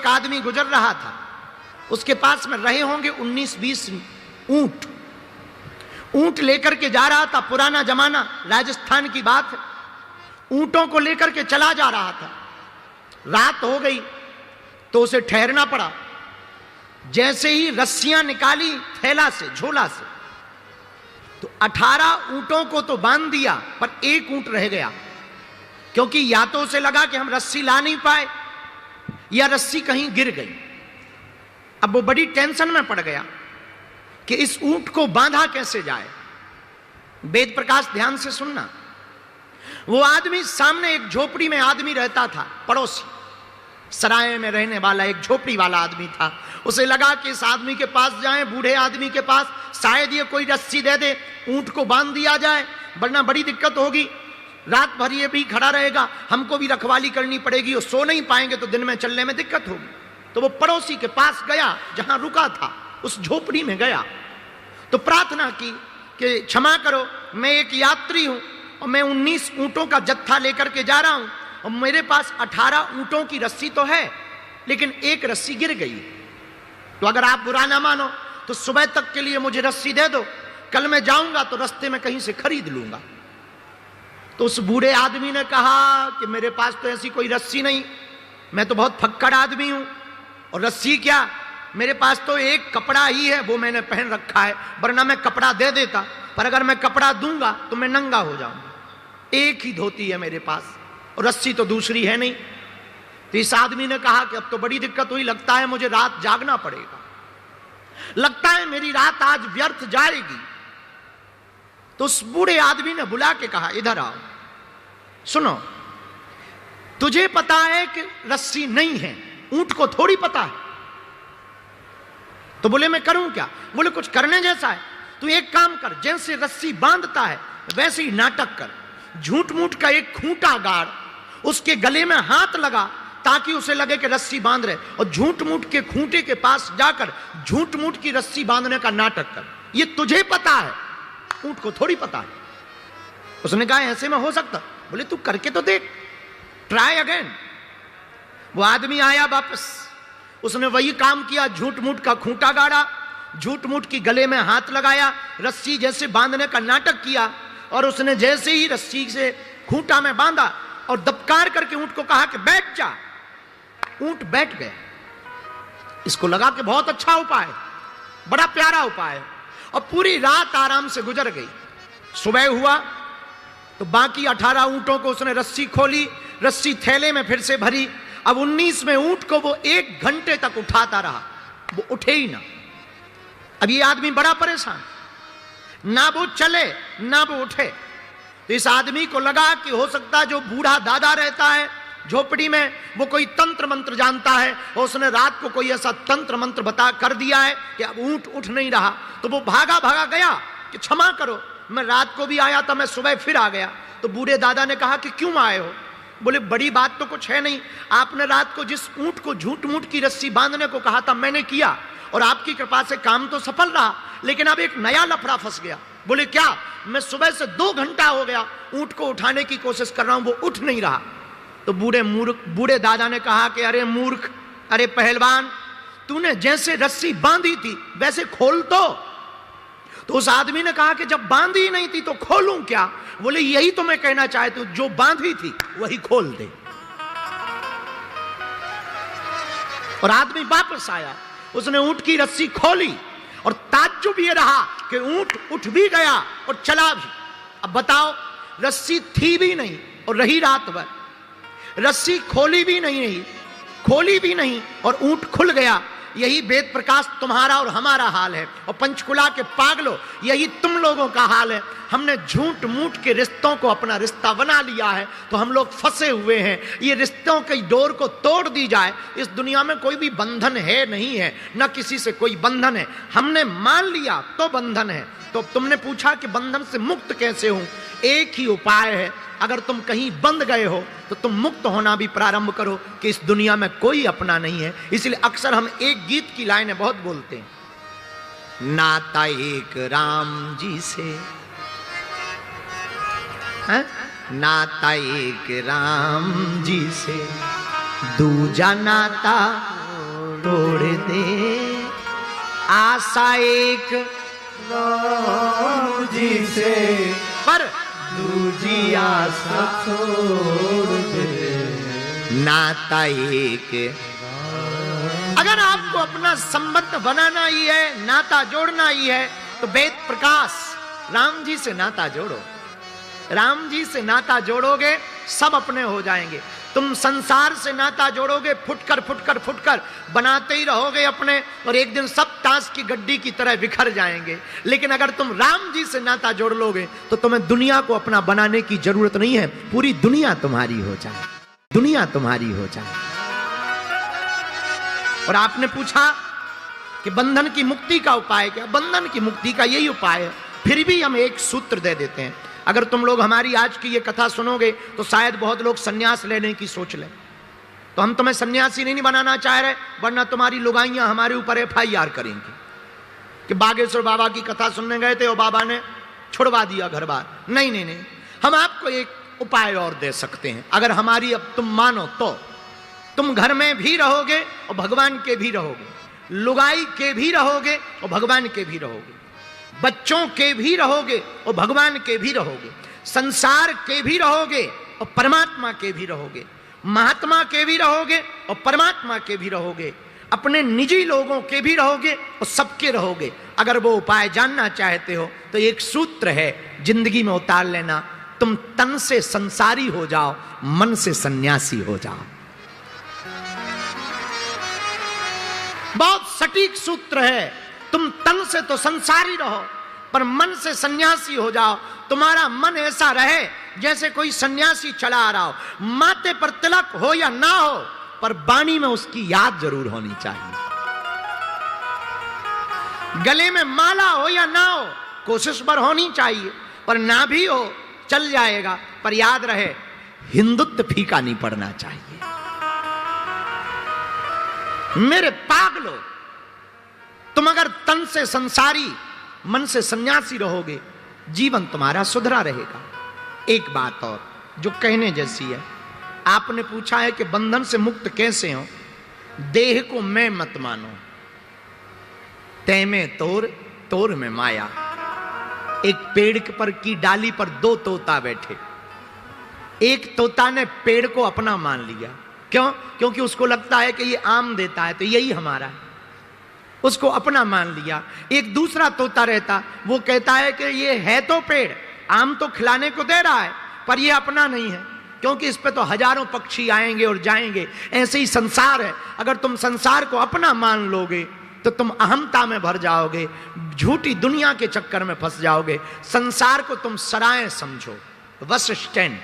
आदमी गुजर रहा था, उसके पास में रहे होंगे 19-20 ऊंट। ऊंट लेकर के जा रहा था, पुराना जमाना, राजस्थान की बात है। ऊंटों को लेकर के चला जा रहा था। रात हो गई तो उसे ठहरना पड़ा। जैसे ही रस्सियां निकाली थैला से, झोला से, तो 18 ऊंटों को तो बांध दिया, पर एक ऊंट रह गया। क्योंकि या तो उसे लगा कि हम रस्सी ला नहीं पाए, या रस्सी कहीं गिर गई। अब वो बड़ी टेंशन में पड़ गया कि इस ऊंट को बांधा कैसे जाए। वेद प्रकाश ध्यान से सुनना। वो आदमी, सामने एक झोपड़ी में आदमी रहता था, पड़ोसी, सराय में रहने वाला एक झोपड़ी वाला आदमी था। उसे लगा कि इस आदमी के पास जाएं, बूढ़े आदमी के पास, शायद ये कोई रस्सी दे दे, ऊंट को बांध दिया जाए, वरना बड़ी दिक्कत होगी। रात भर ये भी खड़ा रहेगा, हमको भी रखवाली करनी पड़ेगी, और सो नहीं पाएंगे तो दिन में चलने में दिक्कत होगी। तो वो पड़ोसी के पास गया, जहां रुका था, उस झोपड़ी में गया, तो प्रार्थना की कि क्षमा करो, मैं एक यात्री हूं और मैं 19 ऊंटों का जत्था लेकर के जा रहा हूं, और मेरे पास 18 ऊंटों की रस्सी तो है, लेकिन एक रस्सी गिर गई। तो अगर आप बुरा ना मानो तो सुबह तक के लिए मुझे रस्सी दे दो, कल मैं जाऊंगा तो रास्ते में कहीं से खरीद लूंगा। तो उस बूढ़े आदमी ने कहा कि मेरे पास तो ऐसी कोई रस्सी नहीं, मैं तो बहुत फक्कड़ आदमी हूं, और रस्सी क्या, मेरे पास तो एक कपड़ा ही है, वो मैंने पहन रखा है, वरना मैं कपड़ा दे देता, पर अगर मैं कपड़ा दूंगा तो मैं नंगा हो जाऊंगा। एक ही धोती है मेरे पास, और रस्सी तो दूसरी है नहीं। तो इस आदमी ने कहा कि अब तो बड़ी दिक्कत हुई, लगता है मुझे रात जागना पड़ेगा, लगता है मेरी रात आज व्यर्थ जाएगी। तो उस बूढ़े आदमी ने बुला के कहा, इधर आओ, सुनो, तुझे पता है कि रस्सी नहीं है, ऊंट को थोड़ी पता है। तो बोले मैं करूं क्या? बोले कुछ करने जैसा है, तू एक काम कर, जैसे रस्सी बांधता है वैसे ही नाटक कर, झूठ मूठ का एक खूंटा गाड़, उसके गले में हाथ लगा ताकि उसे लगे कि रस्सी बांध रहे, और झूठ मूठ के खूंटे के पास जाकर झूठ मूठ की रस्सी बांधने का नाटक कर। ये तुझे पता है, ऊंट को थोड़ी पता है। उसने कहा ऐसे में हो सकता? बोले तू करके तो देख, ट्राई अगेन। वो आदमी आया वापस, उसने वही काम किया, झूठ मूठ का खूंटा गाड़ा, झूठ मूठ की गले में हाथ लगाया, रस्सी जैसे बांधने का नाटक किया, और उसने जैसे ही रस्सी से खूंटा में बांधा और दबकार करके ऊंट को कहा कि बैठ जा, ऊंट बैठ गया। इसको लगा कि बहुत अच्छा उपाय, बड़ा प्यारा उपाय, और पूरी रात आराम से गुजर गई। सुबह हुआ तो बाकी 18 ऊंटों को उसने रस्सी खोली, रस्सी थैले में फिर से भरी। अब 19वें ऊंट को वो 1 घंटे तक उठाता रहा, वो उठे ही ना। अब ये आदमी बड़ा परेशान, ना वो चले ना वो उठे। तो इस आदमी को लगा कि हो सकता है जो बूढ़ा दादा रहता है झोपड़ी में, वो कोई तंत्र मंत्र जानता है, और उसने रात को कोई ऐसा तंत्र मंत्र बता कर दिया है कि अब ऊंट उठ नहीं रहा। तो वो भागा भागा गया कि क्षमा करो, मैं रात को भी आया था, मैं सुबह फिर आ गया। तो बूढ़े दादा ने कहा कि क्यों आए हो? बोले बड़ी बात तो कुछ है नहीं, आपने रात को जिस ऊंट को झूठ मूठ की रस्सी बांधने को कहा था मैंने किया, और आपकी कृपा से काम तो सफल रहा, लेकिन अब एक नया लफड़ा फंस गया। बोले क्या? मैं सुबह से 2 घंटा हो गया ऊंट को उठाने की कोशिश कर रहा हूं, वो उठ नहीं रहा। तो बूढ़े दादा ने कहा कि अरे मूर्ख, अरे पहलवान, तूने जैसे रस्सी बांधी थी वैसे खोल तो उस आदमी ने कहा कि जब बांधी ही नहीं थी तो खोलूं क्या? बोले यही तो मैं कहना चाहती हूं, जो बांधी थी वही खोल दे। और आदमी वापस आया, उसने ऊंट की रस्सी खोली, और ताज्जुब ये रहा कि ऊंट उठ भी गया और चला भी। अब बताओ, रस्सी थी भी नहीं और रही रात भर, रस्सी खोली भी नहीं और ऊंट खुल गया। यही वेद प्रकाश तुम्हारा और हमारा हाल है, और पंचकुला के पागलों, यही तुम लोगों का हाल है। हमने झूठ मूठ के रिश्तों को अपना रिश्ता बना लिया है, तो हम लोग फंसे हुए हैं। ये रिश्तों की डोर को तोड़ दी जाए। इस दुनिया में कोई भी बंधन है नहीं है, न किसी से कोई बंधन है। हमने मान लिया तो बंधन है। तो तुमने पूछा कि बंधन से मुक्त कैसे हूं? एक ही उपाय है, अगर तुम कहीं बंध गए हो तो तुम मुक्त होना भी प्रारंभ करो कि इस दुनिया में कोई अपना नहीं है। इसलिए अक्सर हम एक गीत की लाइनें बहुत बोलते हैं, नाता एक राम जी से है? नाता एक राम जी से, दूजा नाता तोड़ दे, आशा एक राम जी से पर दूजी आशा छोड़ दे। नाता एक। अगर आपको अपना संबंध बनाना ही है, नाता जोड़ना ही है, तो वेद प्रकाश राम जी से नाता जोड़ो। राम जी से नाता जोड़ोगे सब अपने हो जाएंगे। तुम संसार से नाता जोड़ोगे, फुटकर फुटकर फुटकर बनाते ही रहोगे अपने, और एक दिन सब ताश की गड्डी की तरह बिखर जाएंगे। लेकिन अगर तुम राम जी से नाता जोड़ लोगे तो तुम्हें दुनिया को अपना बनाने की जरूरत नहीं है, पूरी दुनिया तुम्हारी हो जाए, दुनिया तुम्हारी हो जाए। और आपने पूछा कि बंधन की मुक्ति का उपाय क्या? बंधन की मुक्ति का यही उपाय है। फिर भी हम एक सूत्र दे देते हैं। अगर तुम लोग हमारी आज की ये कथा सुनोगे तो शायद बहुत लोग सन्यास लेने की सोच लें, तो हम तुम्हें सन्यासी नहीं बनाना चाह रहे, वरना तुम्हारी लुगाइयां हमारे ऊपर FIR करेंगी कि बागेश्वर बाबा की कथा सुनने गए थे और बाबा ने छुड़वा दिया घर बार। नहीं नहीं नहीं, हम आपको एक उपाय और दे सकते हैं। अगर हमारी अब तुम मानो तो तुम घर में भी रहोगे और भगवान के भी रहोगे, लुगाई के भी रहोगे और भगवान के भी रहोगे, बच्चों के भी रहोगे और भगवान के भी रहोगे, संसार के भी रहोगे और परमात्मा के भी रहोगे, महात्मा के भी रहोगे और परमात्मा के भी रहोगे, अपने निजी लोगों के भी रहोगे और सबके रहोगे। अगर वो उपाय जानना चाहते हो तो एक सूत्र है, जिंदगी में उतार लेना। तुम तन से संसारी हो जाओ, मन से सन्यासी हो जाओ। बहुत सटीक सूत्र है। तुम तन से तो संसारी रहो पर मन से सन्यासी हो जाओ। तुम्हारा मन ऐसा रहे जैसे कोई सन्यासी चला आ रहा हो, माथे पर तिलक हो या ना हो, पर वाणी में उसकी याद जरूर होनी चाहिए। गले में माला हो या ना हो, कोशिश पर होनी चाहिए, पर ना भी हो चल जाएगा, पर याद रहे हिंदुत्व फीका नहीं पड़ना चाहिए। मेरे पागलो, तुम अगर तन से संसारी मन से सन्यासी रहोगे, जीवन तुम्हारा सुधरा रहेगा। एक बात और जो कहने जैसी है, आपने पूछा है कि बंधन से मुक्त कैसे हो। देह को मैं मत मानो, तै में तोर तोर में माया। एक पेड़ पर की डाली पर दो तोता बैठे, एक तोता ने पेड़ को अपना मान लिया। क्यों? क्योंकि उसको लगता है कि ये आम देता है तो यही हमारा है, उसको अपना मान लिया। एक दूसरा तोता रहता, वो कहता है कि ये है तो पेड़, आम तो खिलाने को दे रहा है, पर ये अपना नहीं है, क्योंकि इस पे तो हजारों पक्षी आएंगे और जाएंगे। ऐसे ही संसार है, अगर तुम संसार को अपना मान लोगे तो तुम अहमता में भर जाओगे, झूठी दुनिया के चक्कर में फंस जाओगे। संसार को तुम सराय समझो, बस स्टैंड,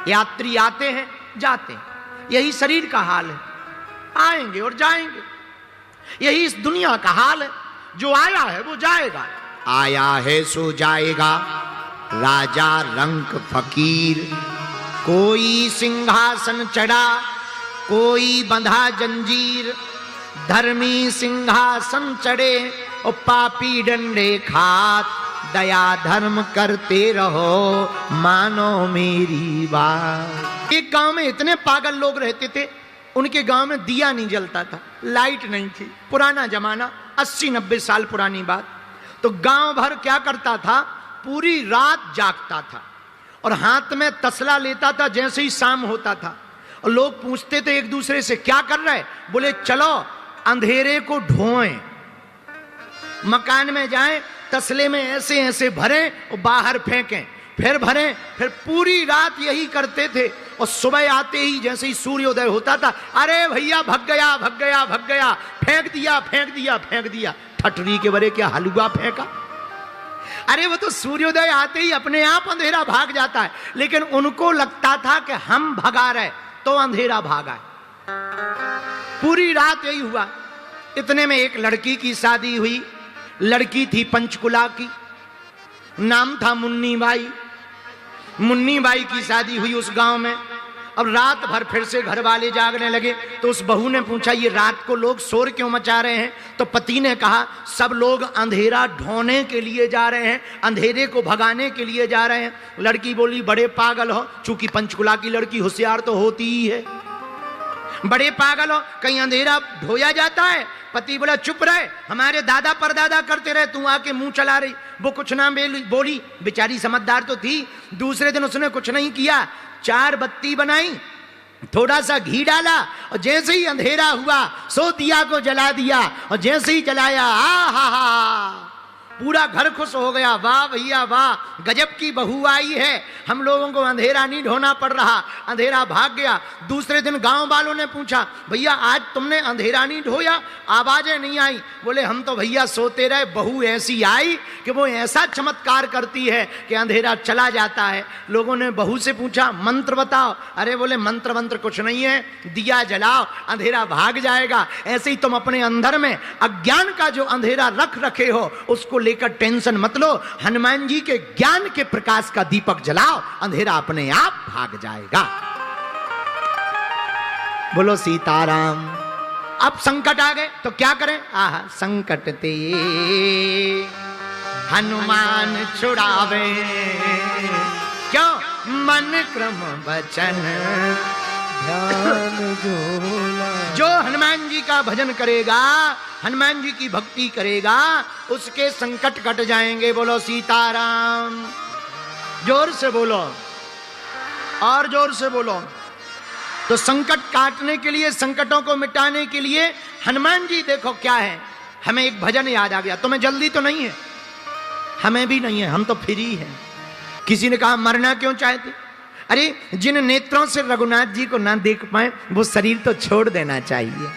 यात्री आते हैं जाते हैं, यही शरीर का हाल है, आएंगे और जाएंगे। यही इस दुनिया का हाल है, जो आया है वो जाएगा। आया है सो जाएगा, राजा रंक फकीर। कोई सिंहासन चढ़ा, कोई बंधा जंजीर। धर्मी सिंहासन चढ़े और पापी डंडे खात। दया धर्म करते रहो, मानो मेरी बात। एक गांव में इतने पागल लोग रहते थे, उनके गांव में दिया नहीं जलता था, लाइट नहीं थी। पुराना जमाना, 80-90 साल पुरानी बात। तो गांव भर क्या करता था, पूरी रात जागता था और हाथ में तसला लेता था जैसे ही शाम होता था। और लोग पूछते थे एक दूसरे से, क्या कर रहे? बोले चलो अंधेरे को ढोएं, मकान में जाएं, तसले में ऐसे ऐसे भरें और बाहर फेंकें, फिर भरें, फिर पूरी रात यही करते थे। और सुबह आते ही जैसे ही सूर्योदय होता था, अरे भैया भग गया भग गया भग गया, फेंक दिया फेंक दिया फेंक दिया। ठटरी के बरे क्या हलवा फेंका? अरे वो तो सूर्योदय आते ही अपने आप अंधेरा भाग जाता है, लेकिन उनको लगता था कि हम भगा रहे तो अंधेरा भागा। पूरी रात यही हुआ। इतने में एक लड़की की शादी हुई। लड़की थी पंचकुला की, नाम था मुन्नी बाई। मुन्नी बाई की शादी हुई उस गांव में। अब रात भर फिर से घर वाले जागने लगे, तो उस बहू ने पूछा, ये रात को लोग शोर क्यों मचा रहे हैं? तो पति ने कहा, सब लोग अंधेरा ढोने के लिए जा रहे हैं, अंधेरे को भगाने के लिए जा रहे हैं। लड़की बोली, बड़े पागल हो, चूंकि पंचकुला की लड़की होशियार तो होती ही है। बड़े पागल हो, कहीं अंधेरा ढोया जाता है? पति बोला चुप रहे, हमारे दादा परदादा करते रहे, तू आके मुंह चला रही। वो कुछ ना बोली, बेचारी समझदार तो थी। दूसरे दिन उसने कुछ नहीं किया, 4 बत्ती बनाई, थोड़ा सा घी डाला, और जैसे ही अंधेरा हुआ सो दिया को जला दिया, और जैसे ही जलाया हा पूरा घर खुश हो गया। वाह भैया वाह, गजब की बहू आई है, हम लोगों को अंधेरा नहीं ढोना पड़ रहा, अंधेरा भाग गया। दूसरे दिन गांव वालों ने पूछा, भैया आज तुमने अंधेरा नहीं ढोया, आवाजें नहीं आई? बोले हम तो भैया सोते रहे, बहू ऐसी आई कि वो ऐसा चमत्कार करती है कि अंधेरा चला जाता है। लोगों ने बहू से पूछा मंत्र बताओ। अरे बोले मंत्र वंत्र कुछ नहीं है, दिया जलाओ अंधेरा भाग जाएगा। ऐसे ही तुम अपने अंदर में अज्ञान का जो अंधेरा रख रखे हो उसको लेकर टेंशन मत लो, हनुमान जी के ज्ञान के प्रकाश का दीपक जलाओ, अंधेरा अपने आप भाग जाएगा। बोलो सीताराम। अब संकट आ गए तो क्या करें? आह संकट ते हनुमान छुड़ावे, क्यों? मन क्रम वचन ध्यान जो हनुमान जी का भजन करेगा, हनुमान जी की भक्ति करेगा, उसके संकट कट जाएंगे। बोलो सीताराम। जोर से बोलो, और जोर से बोलो। तो संकट काटने के लिए, संकटों को मिटाने के लिए हनुमान जी देखो क्या है। हमें एक भजन याद आ गया, तुम्हें जल्दी तो नहीं है, हमें भी नहीं है, हम तो फ्री हैं। किसी ने कहा मरना क्यों चाहते? अरे जिन नेत्रों से रघुनाथ जी को ना देख पाए वो शरीर तो छोड़ देना चाहिए।